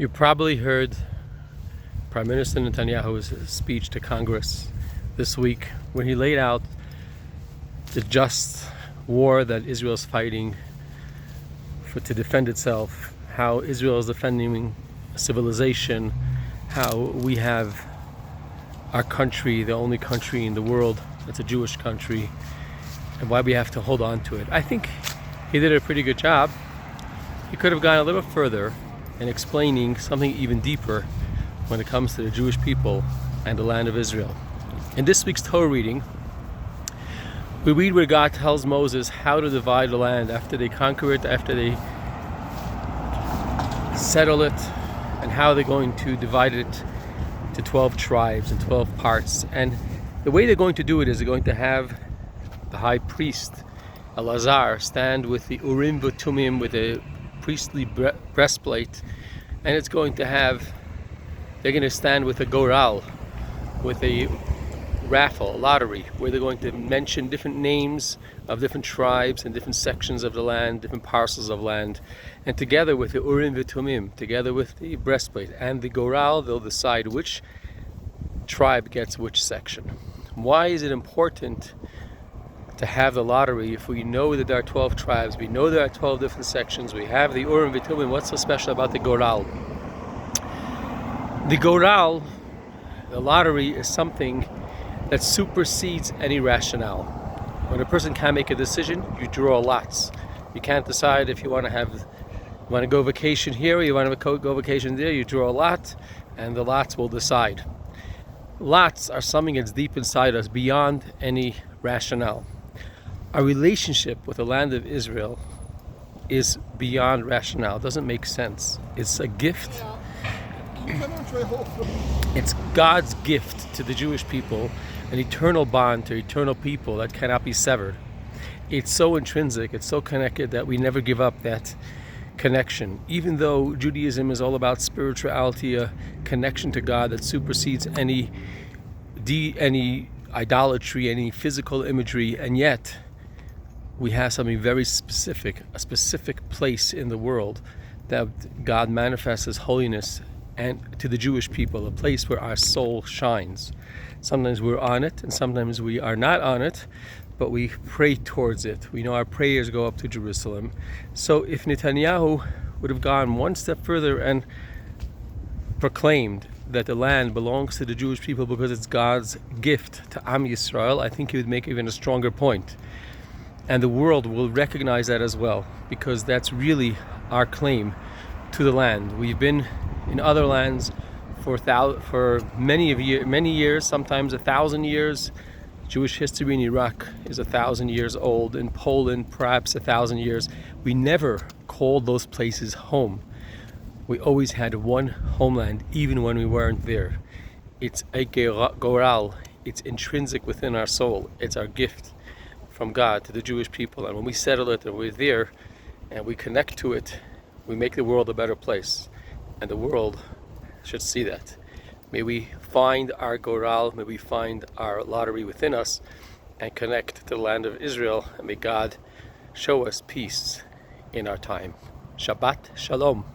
You probably heard Prime Minister Netanyahu's speech to Congress this week when he laid out the just war that Israel is fighting to defend itself, how Israel is defending civilization, how we have our country, the only country in the world that's a Jewish country, and why we have to hold on to it. I think he did a pretty good job. He could have gone a little further in explaining something even deeper when it comes to the Jewish people and the land of Israel. In this week's Torah reading, we read where God tells Moses how to divide the land after they conquer it, after they settle it, and how they're going to divide it to 12 tribes and 12 parts. And the way they're going to do it is they're going to have the high priest, Elazar, stand with the Urim v'Tumim, with a priestly breastplate, and it's going to have, they're going to stand with a goral, with a raffle, a lottery, where they're going to mention different names of different tribes and different sections of the land, different parcels of land, and together with the Urim v'Tumim, together with the breastplate and the goral, they'll decide which tribe gets which section. Why is it important to have the lottery if we know that there are 12 tribes, we know there are 12 different sections, we have the Urim v'Tumim? What's so special about the goral? The goral, the lottery, is something that supersedes any rationale. When a person can't make a decision, you draw lots. You can't decide if you want to go vacation here or you want to go vacation there. You draw a lot, and the lots will decide. Lots are something that's deep inside us, beyond any rationale. Our relationship with the land of Israel is beyond rationale. It doesn't make sense. It's a gift. It's God's gift to the Jewish people, an eternal bond to eternal people that cannot be severed. It's so intrinsic, it's so connected that we never give up that connection. Even though Judaism is all about spirituality, a connection to God that supersedes any idolatry, any physical imagery, and yet we have something very specific, a specific place in the world that God manifests His holiness and to the Jewish people, a place where our soul shines. Sometimes we're on it and sometimes we are not on it, but we pray towards it. We know our prayers go up to Jerusalem. So if Netanyahu would have gone one step further and proclaimed that the land belongs to the Jewish people because it's God's gift to Am Yisrael, I think he would make even a stronger point. And the world will recognize that as well, because that's really our claim to the land. We've been in other lands for many years, sometimes 1,000 years. Jewish history in Iraq is 1,000 years old. In Poland, perhaps 1,000 years. We never called those places home. We always had one homeland, even when we weren't there. It's a goral. It's intrinsic within our soul. It's our gift from God to the Jewish people. And when we settle it and we're there and we connect to it, we make the world a better place. And the world should see that. May we find our goral, may we find our lottery within us and connect to the land of Israel. And may God show us peace in our time. Shabbat Shalom.